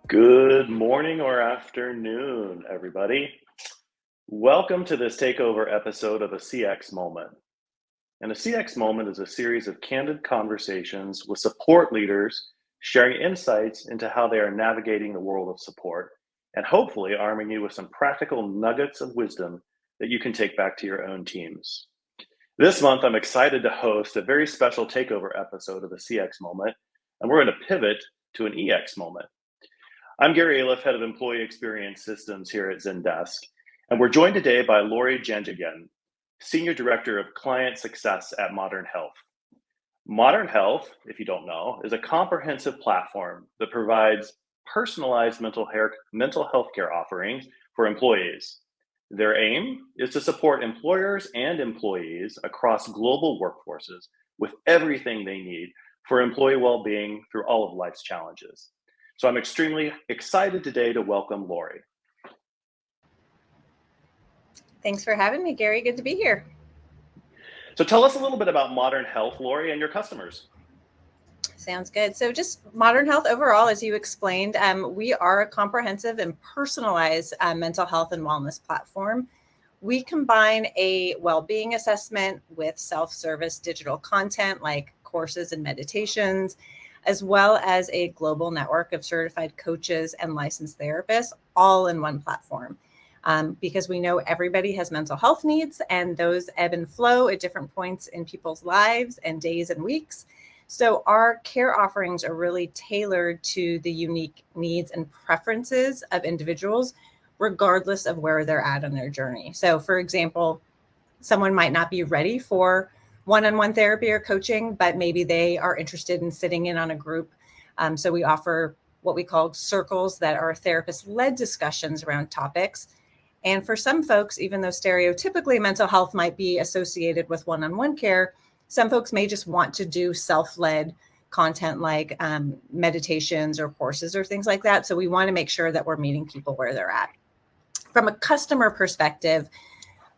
Good morning or afternoon, everybody. Welcome to this takeover episode of a CX Moment. And a CX Moment is a series of candid conversations with support leaders sharing insights into how they are navigating the world of support and hopefully arming you with some practical nuggets of wisdom that you can take back to your own teams. This month, I'm excited to host a very special takeover episode of the CX Moment, and we're going to pivot to an EX Moment. I'm Gary Aliff, Head of Employee Experience Systems here at Zendesk, and we're joined today by Lori Janjigian, Senior Director of Client Success at Modern Health. Modern Health, if you don't know, is a comprehensive platform that provides personalized mental health care offerings for employees. Their aim is to support employers and employees across global workforces with everything they need for employee well-being through all of life's challenges. So I'm extremely excited today to welcome Lori. Thanks for having me, Gary. Good to be here. So tell us a little bit about Modern Health, Lori, and your customers. Sounds good. So just Modern Health overall, as you explained, we are a comprehensive and personalized mental health and wellness platform. We combine a well-being assessment with self-service digital content like courses and meditations, as well as a global network of certified coaches and licensed therapists, all in one platform. Because we know everybody has mental health needs, and those ebb and flow at different points in people's lives and days and weeks. So our care offerings are really tailored to the unique needs and preferences of individuals, regardless of where they're at on their journey. So for example, someone might not be ready for one-on-one therapy or coaching, but maybe they are interested in sitting in on a group. So we offer what we call circles that are therapist-led discussions around topics. And for some folks, even though stereotypically mental health might be associated with one-on-one care, some folks may just want to do self-led content like meditations or courses or things like that. So we want to make sure that we're meeting people where they're at. From a customer perspective,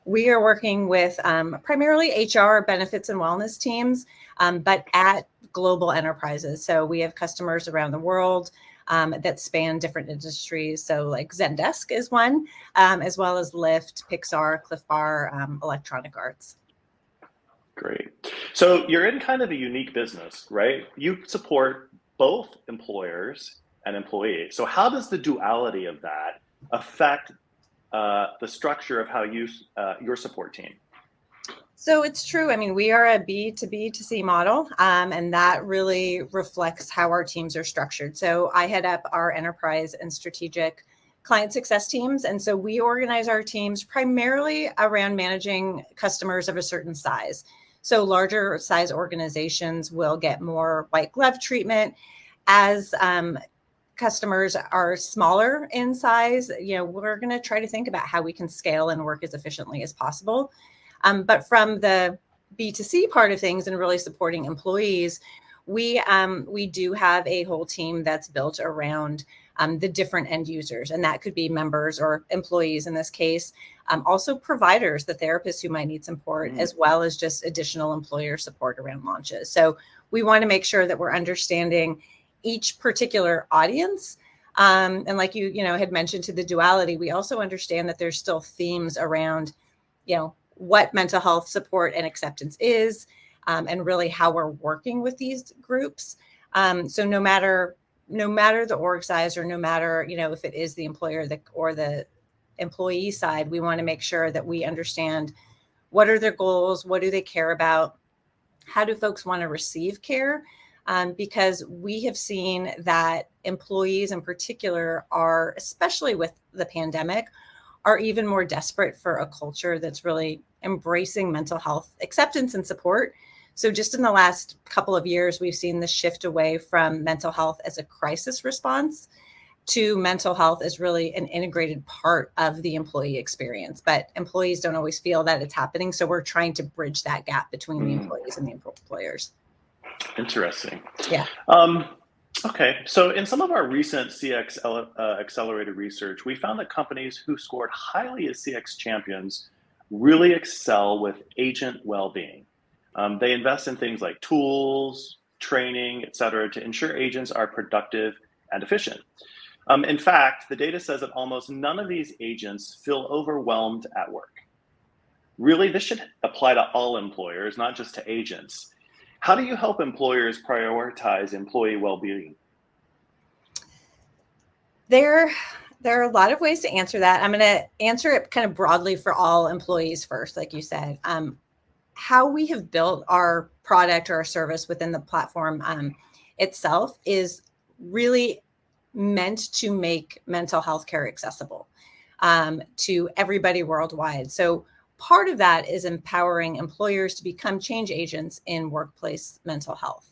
we are working with primarily HR, benefits, and wellness teams, but at global enterprises. So we have customers around the world that span different industries. So like Zendesk is one, as well as Lyft, Pixar, Cliff Bar, Electronic Arts. Great. So you're in kind of a unique business, right? You support both employers and employees. So how does the duality of that affect the structure of how your support team? So it's true. I mean, we are a B2B2C model, and that really reflects how our teams are structured. So I head up our enterprise and strategic client success teams. And so we organize our teams primarily around managing customers of a certain size. So larger size organizations will get more white glove treatment. As customers are smaller in size, we're going to try to think about how we can scale and work as efficiently as possible. But from the B2C part of things and really supporting employees, we do have a whole team that's built around the different end users, and that could be members or employees in this case, also providers, the therapists who might need support, as well as just additional employer support around launches. So we want to make sure that we're understanding each particular audience. And like you had mentioned to the duality, we also understand that there's still themes around, what mental health support and acceptance is, and really how we're working with these groups. So no matter the org size, or no matter, if it is the employer or the employee side, we want to make sure that we understand what are their goals, what do they care about, how do folks want to receive care, because we have seen that employees in particular are, especially with the pandemic, are even more desperate for a culture that's really embracing mental health acceptance and support. So just in the last couple of years, we've seen the shift away from mental health as a crisis response to mental health as really an integrated part of the employee experience. But employees don't always feel that it's happening. So we're trying to bridge that gap between the employees and the employers. Interesting. Yeah. Okay, so in some of our recent CX accelerated research, we found that companies who scored highly as CX champions really excel with agent well-being. They invest in things like tools, training, et cetera, to ensure agents are productive and efficient. In fact, the data says that almost none of these agents feel overwhelmed at work. Really, this should apply to all employers, not just to agents. How do you help employers prioritize employee well-being? There are a lot of ways to answer that. I'm going to answer it kind of broadly for all employees first, like you said. How we have built our product or our service within the platform itself is really meant to make mental health care accessible to everybody worldwide. So part of that is empowering employers to become change agents in workplace mental health.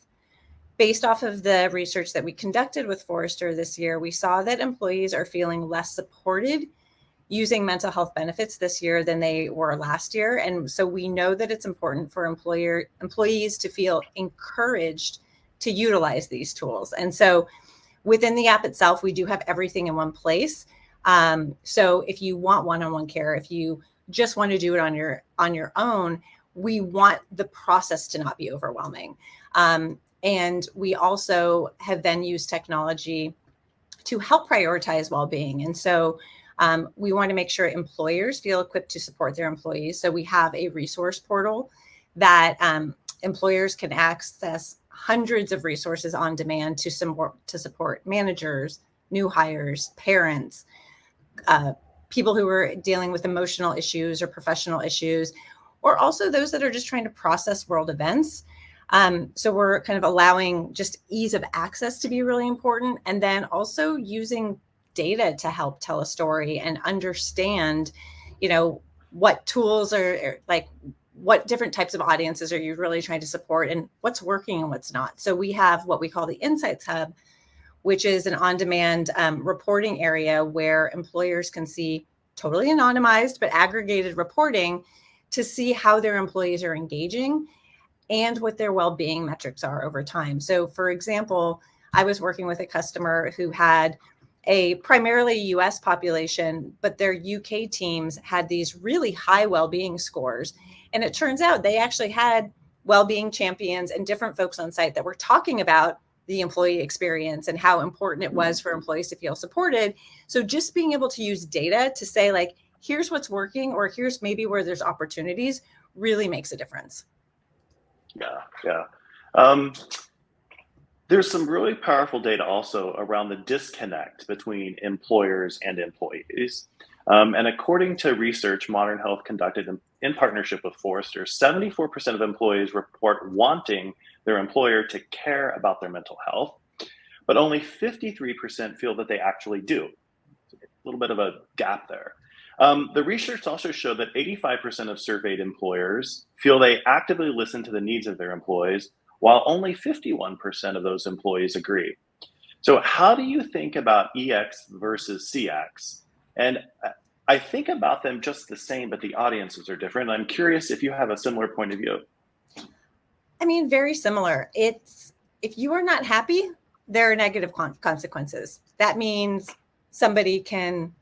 Based off of the research that we conducted with Forrester this year, we saw that employees are feeling less supported using mental health benefits this year than they were last year. And so we know that it's important for employees to feel encouraged to utilize these tools. And so within the app itself, we do have everything in one place. So if you want one-on-one care, if you just want to do it on your own, we want the process to not be overwhelming. And we also have then used technology to help prioritize well-being. And so we want to make sure employers feel equipped to support their employees. So we have a resource portal that employers can access hundreds of resources on demand to support managers, new hires, parents, people who are dealing with emotional issues or professional issues, or also those that are just trying to process world events. So we're kind of allowing just ease of access to be really important. And then also using data to help tell a story and understand, what tools are like, what different types of audiences are you really trying to support and what's working and what's not. So we have what we call the Insights Hub, which is an on-demand reporting area where employers can see totally anonymized but aggregated reporting to see how their employees are engaging and what their well-being metrics are over time. So for example, I was working with a customer who had a primarily US population, but their UK teams had these really high well-being scores. And it turns out they actually had well-being champions and different folks on site that were talking about the employee experience and how important it was for employees to feel supported. So just being able to use data to say, like, here's what's working, or here's maybe where there's opportunities, really makes a difference. Yeah. There's some really powerful data also around the disconnect between employers and employees. And according to research Modern Health conducted in partnership with Forrester, 74% of employees report wanting their employer to care about their mental health, but only 53% feel that they actually do. A little bit of a gap there. The research also showed that 85% of surveyed employers feel they actively listen to the needs of their employees, while only 51% of those employees agree. So how do you think about EX versus CX? And I think about them just the same, but the audiences are different. I'm curious if you have a similar point of view. I mean, very similar. It's, if you are not happy, there are negative consequences. That means somebody can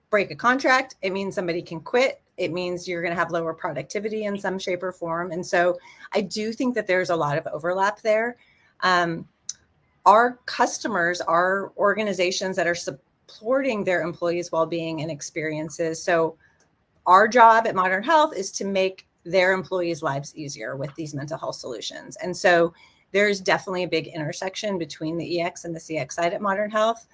break a contract. It means somebody can quit. It means you're going to have lower productivity in some shape or form. And so I do think that there's a lot of overlap there. Our customers are organizations that are supporting their employees' well-being and experiences. So our job at Modern Health is to make their employees' lives easier with these mental health solutions. And so there's definitely a big intersection between the EX and the CX side at Modern Health,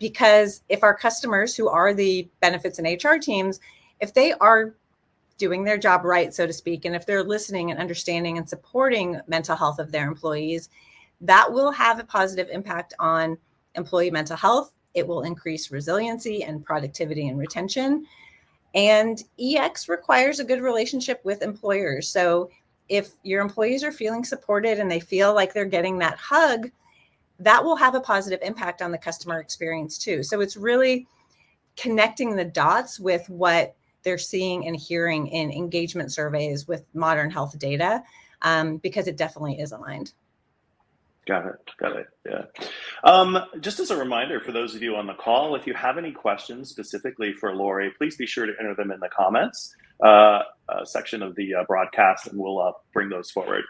because if our customers, who are the benefits and HR teams, if they are doing their job right, so to speak, and if they're listening and understanding and supporting mental health of their employees, that will have a positive impact on employee mental health. It will increase resiliency and productivity and retention. And EX requires a good relationship with employers. So if your employees are feeling supported and they feel like they're getting that hug, that will have a positive impact on the customer experience too. So it's really connecting the dots with what they're seeing and hearing in engagement surveys with Modern Health data, because it definitely is aligned. Got it. Yeah. Just as a reminder for those of you on the call, if you have any questions specifically for Lori, please be sure to enter them in the comments section of the broadcast, and we'll bring those forward.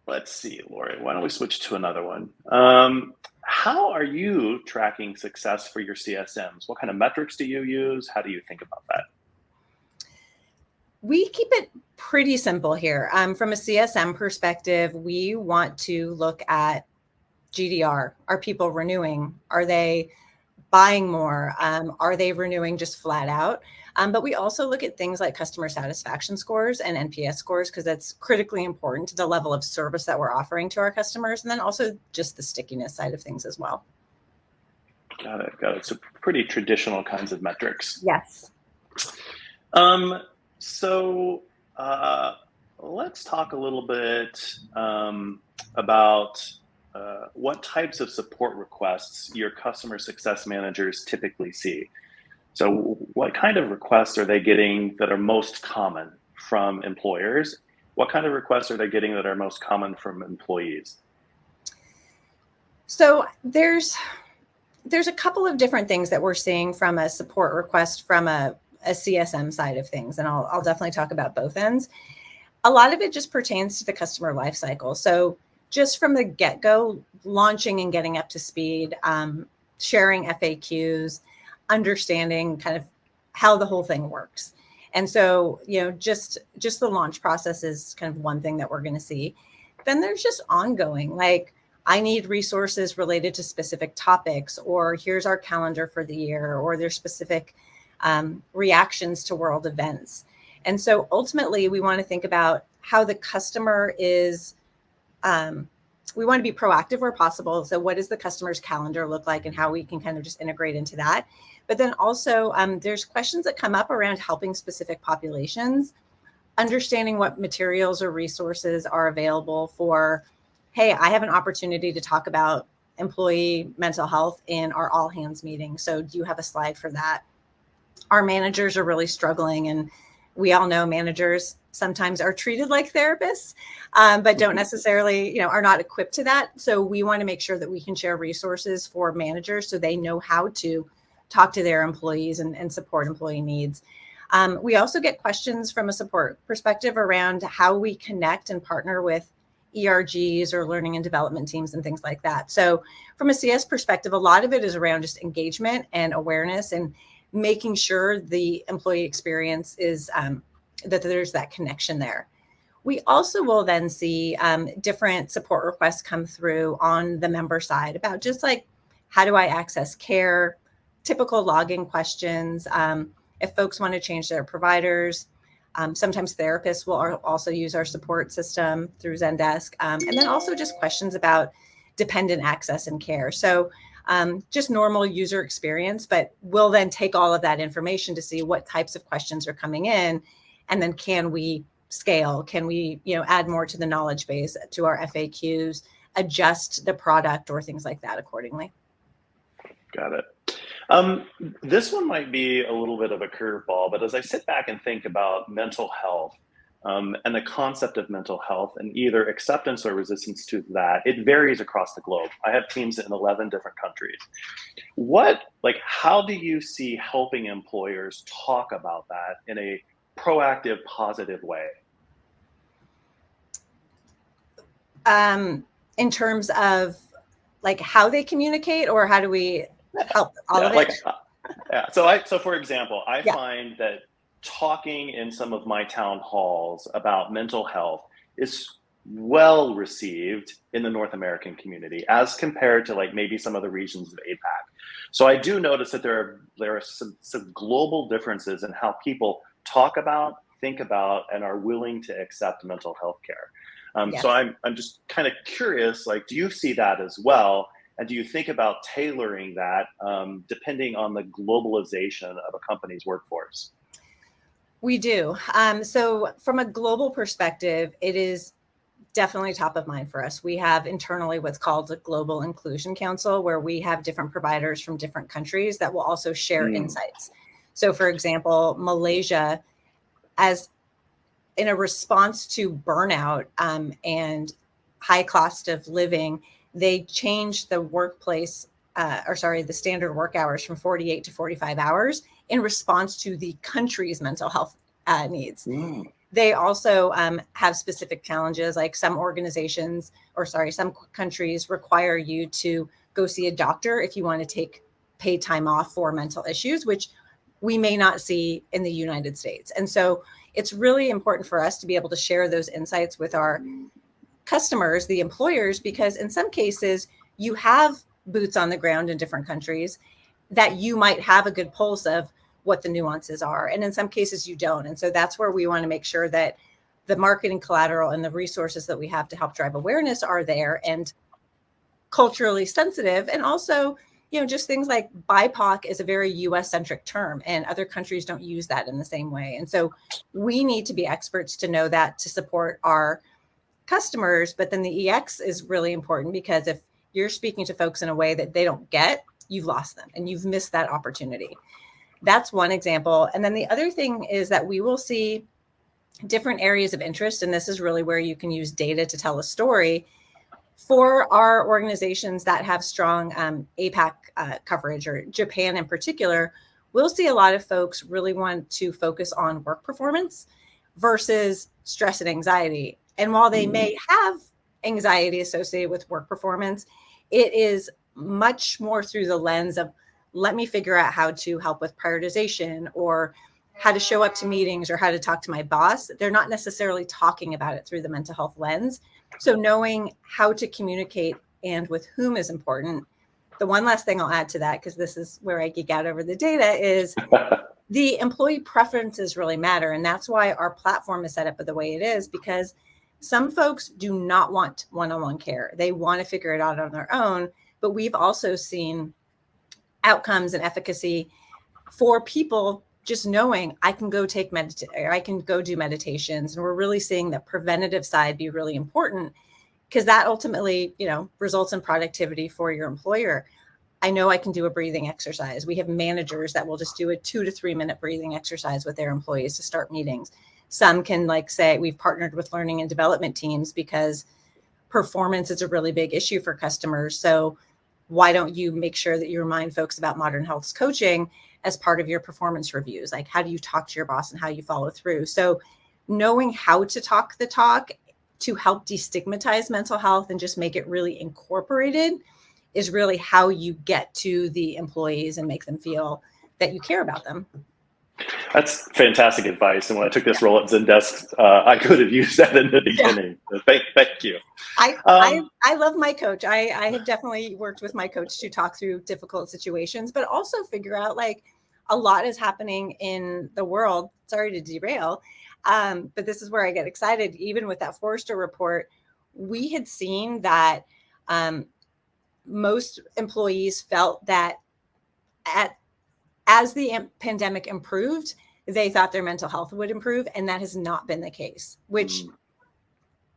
Let's see, Lori, why don't we switch to another one? how are you tracking success for your CSMs? What kind of metrics do you use? How do you think about that? We keep it pretty simple here. From a CSM perspective, we want to look at GDR. Are people renewing? Are they buying more? Are they renewing just flat out? But we also look at things like customer satisfaction scores and NPS scores, because that's critically important to the level of service that we're offering to our customers. And then also just the stickiness side of things as well. Got it. So pretty traditional kinds of metrics. Yes. So let's talk a little bit about what types of support requests your customer success managers typically see. So what kind of requests are they getting that are most common from employers? What kind of requests are they getting that are most common from employees? So there's a couple of different things that we're seeing from a support request from a CSM side of things, and I'll definitely talk about both ends. A lot of it just pertains to the customer lifecycle. So just from the get-go, launching and getting up to speed, sharing FAQs, understanding kind of how the whole thing works. And so, just the launch process is kind of one thing that we're going to see. Then there's just ongoing, like, I need resources related to specific topics, or here's our calendar for the year, or there's specific reactions to world events. And so ultimately, we want to think about how the customer is, we want to be proactive where possible. So what does the customer's calendar look like, and how we can kind of just integrate into that. But then also there's questions that come up around helping specific populations, understanding what materials or resources are available for, hey, I have an opportunity to talk about employee mental health in our all hands meeting. So do you have a slide for that? Our managers are really struggling, and we all know managers sometimes are treated like therapists, but don't necessarily, are not equipped to that. So we want to make sure that we can share resources for managers so they know how to talk to their employees and support employee needs. We also get questions from a support perspective around how we connect and partner with ERGs or learning and development teams and things like that. So from a CS perspective, a lot of it is around just engagement and awareness and making sure the employee experience is that there's that connection there. We also will then see different support requests come through on the member side about just like, how do I access care, typical login questions, if folks want to change their providers. Sometimes therapists will also use our support system through Zendesk. And then also just questions about dependent access and care. So just normal user experience, but we'll then take all of that information to see what types of questions are coming in. And then can we scale? Can we, add more to the knowledge base, to our FAQs, adjust the product or things like that accordingly? Got it. This one might be a little bit of a curveball, but as I sit back and think about mental health and the concept of mental health and either acceptance or resistance to that, it varies across the globe. I have teams in 11 different countries. How do you see helping employers talk about that in a proactive, positive way? In terms of how they communicate, or how do we help all of it? So for example, I find that talking in some of my town halls about mental health is well received in the North American community as compared to maybe some of the regions of APAC. So I do notice that there are some global differences in how people talk about, think about, and are willing to accept mental health care. So I'm just kind of curious, do you see that as well? And do you think about tailoring that depending on the globalization of a company's workforce? We do. So from a global perspective, it is definitely top of mind for us. We have internally what's called a Global Inclusion Council, where we have different providers from different countries that will also share insights. So for example, Malaysia, as in a response to burnout and high cost of living, they changed the the standard work hours from 48 to 45 hours in response to the country's mental health needs. They also have specific challenges, like some countries require you to go see a doctor if you want to take paid time off for mental issues, which we may not see in the United States. And so it's really important for us to be able to share those insights with our customers, the employers, because in some cases you have boots on the ground in different countries that you might have a good pulse of what the nuances are. And in some cases you don't. And so that's where we want to make sure that the marketing collateral and the resources that we have to help drive awareness are there and culturally sensitive. And also, just things like BIPOC is a very US centric term and other countries don't use that in the same way. And so we need to be experts to know that to support our customers. But then the EX is really important because if you're speaking to folks in a way that they don't get, you've lost them and you've missed that opportunity. That's one example. And then the other thing is that we will see different areas of interest. And this is really where you can use data to tell a story. For our organizations that have strong APAC coverage, or Japan in particular, we'll see a lot of folks really want to focus on work performance versus stress and anxiety. And while they may have anxiety associated with work performance, it is much more through the lens of, let me figure out how to help with prioritization or how to show up to meetings or how to talk to my boss. They're not necessarily talking about it through the mental health lens. So knowing how to communicate and with whom is important. The one last thing I'll add to that, because this is where I geek out over the data, is the employee preferences really matter. And that's why our platform is set up the way it is, because some folks do not want one-on-one care. They want to figure it out on their own. But we've also seen outcomes and efficacy for people just knowing I can go I can go do meditations. And we're really seeing the preventative side be really important, because that ultimately, results in productivity for your employer. I know I can do a breathing exercise. We have managers that will just do a 2 to 3 minute breathing exercise with their employees to start meetings. Some can say we've partnered with learning and development teams because performance is a really big issue for customers. So why don't you make sure that you remind folks about Modern Health's coaching as part of your performance reviews? Like, how do you talk to your boss and how you follow through? So knowing how to talk the talk to help destigmatize mental health and just make it really incorporated is really how you get to the employees and make them feel that you care about them. That's fantastic advice. And when I took this role at Zendesk, I could have used that in the beginning. Yeah. Thank you. I love my coach. I have definitely worked with my coach to talk through difficult situations, but also figure out a lot is happening in the world. Sorry to derail. But this is where I get excited. Even with that Forrester report, we had seen that most employees felt that as the pandemic improved, they thought their mental health would improve. And that has not been the case, which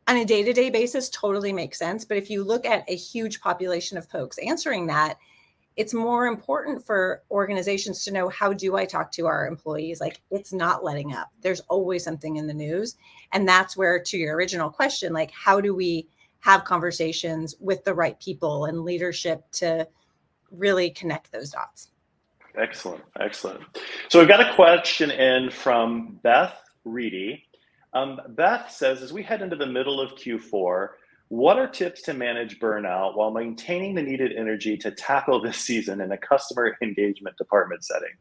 on a day-to-day basis totally makes sense. But if you look at a huge population of folks answering that, it's more important for organizations to know, how do I talk to our employees? It's not letting up. There's always something in the news. And that's where, to your original question, how do we have conversations with the right people and leadership to really connect those dots? Excellent. So we've got a question in from Beth Reedy. Beth says, as we head into the middle of Q4, what are tips to manage burnout while maintaining the needed energy to tackle this season in a customer engagement department setting?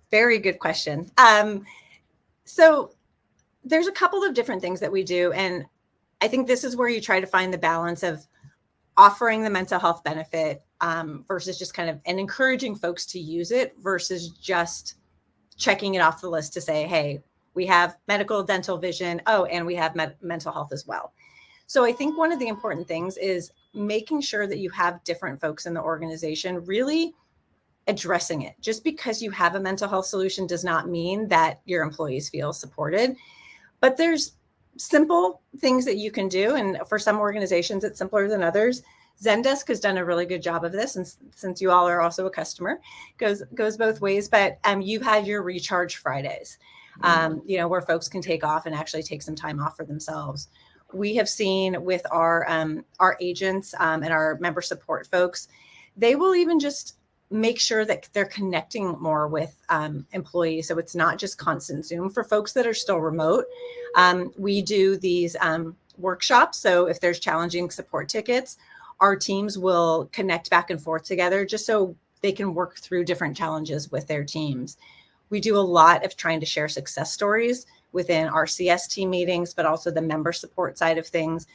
Very good question. So there's a couple of different things that we do. And I think this is where you try to find the balance of offering the mental health benefit versus just and encouraging folks to use it versus just checking it off the list to say, hey, we have medical, dental, vision. Oh, and we have mental health as well. So I think one of the important things is making sure that you have different folks in the organization really addressing it. Just because you have a mental health solution does not mean that your employees feel supported. But there's simple things that you can do. And for some organizations, it's simpler than others. Zendesk has done a really good job of this. And since you all are also a customer, goes both ways. But you've had your recharge Fridays, where folks can take off and actually take some time off for themselves. We have seen with our agents and our member support folks, they will even just make sure that they're connecting more with employees. So it's not just constant Zoom for folks that are still remote. We do these workshops. So if there's challenging support tickets, our teams will connect back and forth together just so they can work through different challenges with their teams. We do a lot of trying to share success stories within our CS team meetings, but also the member support side of things,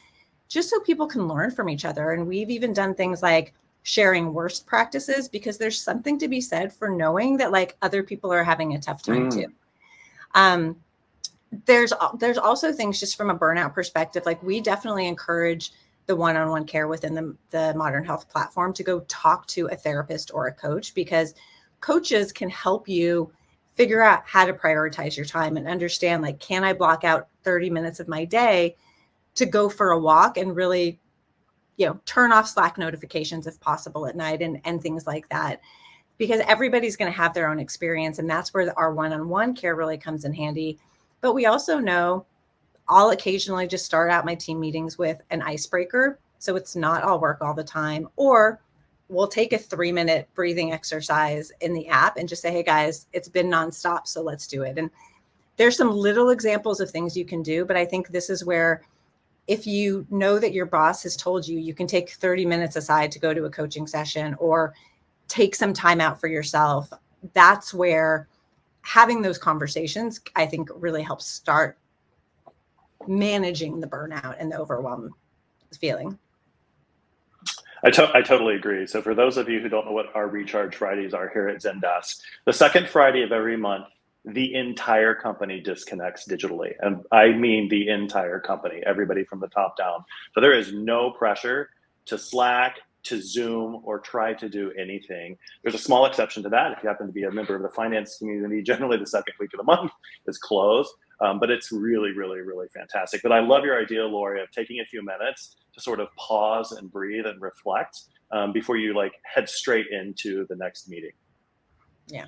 just so people can learn from each other. And we've even done things like sharing worst practices, because there's something to be said for knowing that like other people are having a tough time too. There's also things just from a burnout perspective. Like we definitely encourage the one-on-one care within the Modern Health platform to go talk to a therapist or a coach, because coaches can help you figure out how to prioritize your time and understand, like, can I block out 30 minutes of my day to go for a walk and really, turn off Slack notifications if possible at night and things like that, because everybody's going to have their own experience. And that's where our one-on-one care really comes in handy. But we also know I'll occasionally just start out my team meetings with an icebreaker. So it's not all work all the time, or we'll take a 3-minute breathing exercise in the app and just say, hey guys, it's been nonstop, so let's do it. And there's some little examples of things you can do, but I think this is where, if you know that your boss has told you can take 30 minutes aside to go to a coaching session or take some time out for yourself, that's where having those conversations, I think, really helps start managing the burnout and the overwhelm feeling. I totally agree. So for those of you who don't know what our Recharge Fridays are here at Zendesk, the second Friday of every month, the entire company disconnects digitally. And I mean the entire company, everybody from the top down. So there is no pressure to Slack, to Zoom, or try to do anything. There's a small exception to that. If you happen to be a member of the finance community, generally the second week of the month is closed. But it's really, really, really fantastic. But I love your idea, Lori, of taking a few minutes to sort of pause and breathe and reflect before you head straight into the next meeting. Yeah.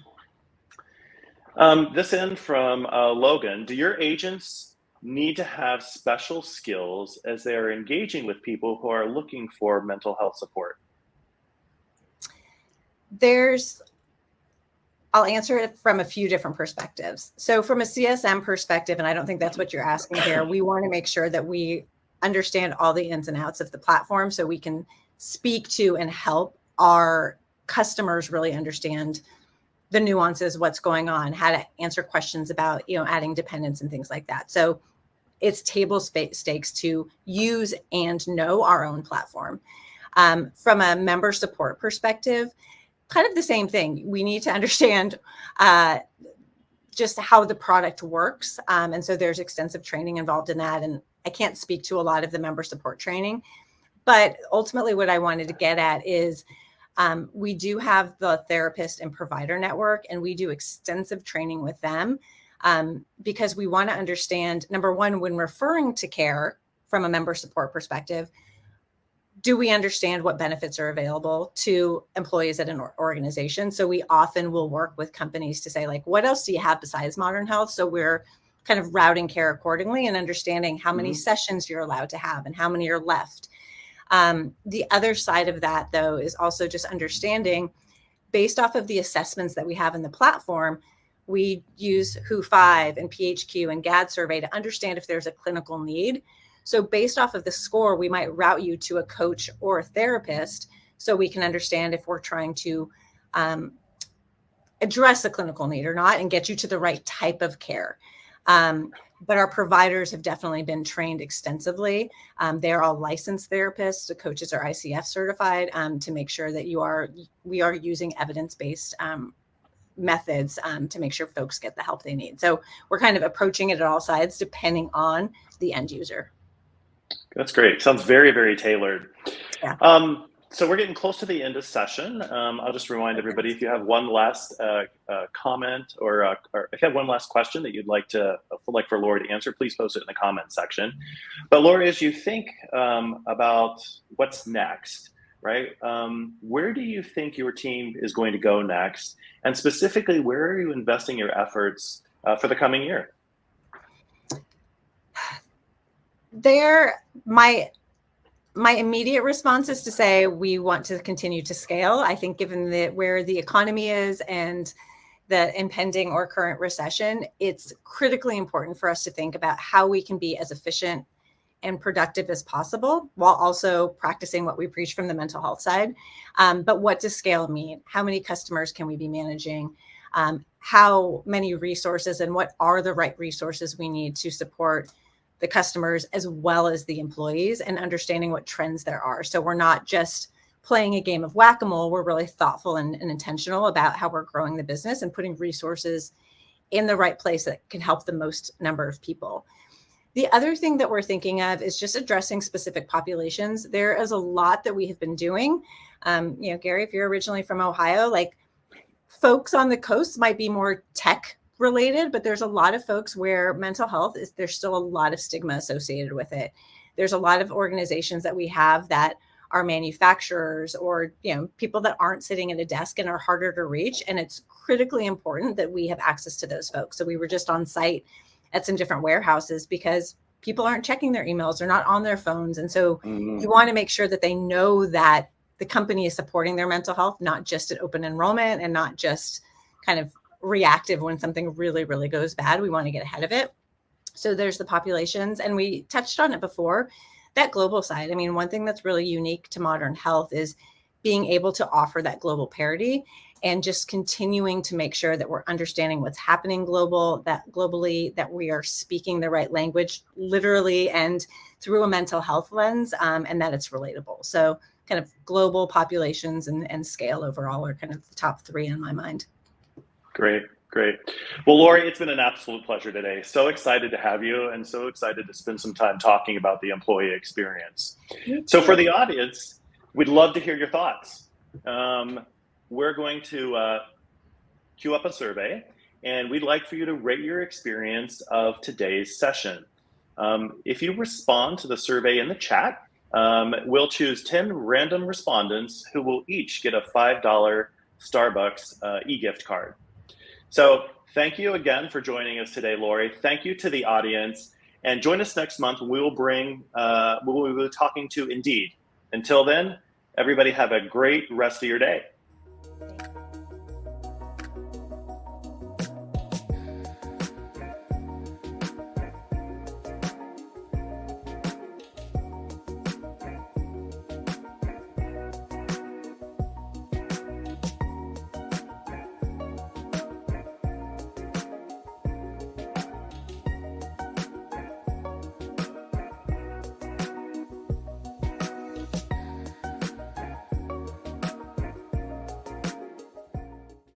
This in from Logan. Do your agents need to have special skills as they are engaging with people who are looking for mental health support? I'll answer it from a few different perspectives. So from a CSM perspective, and I don't think that's what you're asking here, we want to make sure that we understand all the ins and outs of the platform so we can speak to and help our customers really understand the nuances, what's going on, how to answer questions about, adding dependents and things like that. So it's table stakes to use and know our own platform. From a member support perspective, kind of the same thing. We need to understand just how the product works. And so there's extensive training involved in that. And I can't speak to a lot of the member support training, but ultimately what I wanted to get at is we do have the therapist and provider network, and we do extensive training with them because we want to understand, number one, when referring to care from a member support perspective, do we understand what benefits are available to employees at an organization? So we often will work with companies to say, what else do you have besides Modern Health? So we're kind of routing care accordingly and understanding how many sessions you're allowed to have and how many are left. The other side of that, though, is also just understanding, based off of the assessments that we have in the platform, we use WHO5 and PHQ and GAD survey to understand if there's a clinical need. So based off of the score, we might route you to a coach or a therapist so we can understand if we're trying to address a clinical need or not and get you to the right type of care. But our providers have definitely been trained extensively. They're all licensed therapists. The coaches are ICF certified to make sure that we are using evidence-based methods to make sure folks get the help they need. So we're kind of approaching it at all sides depending on the end user. That's great. Sounds very, very tailored. Yeah. So we're getting close to the end of session. I'll just remind everybody, if you have one last comment or if you have one last question that you'd like for Lori to answer, please post it in the comment section. But Lori, as you think about what's next, right? Where do you think your team is going to go next? And specifically, where are you investing your efforts for the coming year? My immediate response is to say we want to continue to scale. I think given where the economy is and the impending or current recession, it's critically important for us to think about how we can be as efficient and productive as possible, while also practicing what we preach from the mental health side. But what does scale mean? How many customers can we be managing? How many resources, and what are the right resources we need to support the customers as well as the employees, and understanding what trends there are. So we're not just playing a game of whack-a-mole. We're really thoughtful and intentional about how we're growing the business and putting resources in the right place that can help the most number of people. The other thing that we're thinking of is just addressing specific populations. There is a lot that we have been doing. Gary, if you're originally from Ohio, like folks on the coast might be more tech related, but there's a lot of folks where mental health is, there's still a lot of stigma associated with it. There's a lot of organizations that we have that are manufacturers or people that aren't sitting at a desk and are harder to reach. And it's critically important that we have access to those folks. So we were just on site at some different warehouses because people aren't checking their emails, they're not on their phones. And so you want to make sure that they know that the company is supporting their mental health, not just at open enrollment and not just kind of reactive when something really, really goes bad. We want to get ahead of it. So there's the populations, and we touched on it before, that global side. I mean, one thing that's really unique to Modern Health is being able to offer that global parity and just continuing to make sure that we're understanding what's happening globally, that we are speaking the right language, literally, and through a mental health lens, and that it's relatable. So kind of global populations and scale overall are kind of the top three in my mind. Great. Well, Lori, it's been an absolute pleasure today. So excited to have you and so excited to spend some time talking about the employee experience. So for the audience, we'd love to hear your thoughts. We're going to queue up a survey, and we'd like for you to rate your experience of today's session. If you respond to the survey in the chat, we'll choose 10 random respondents who will each get a $5 Starbucks e-gift card. So thank you again for joining us today, Lori. Thank you to the audience, and join us next month when we will be talking to Indeed. Until then, everybody have a great rest of your day.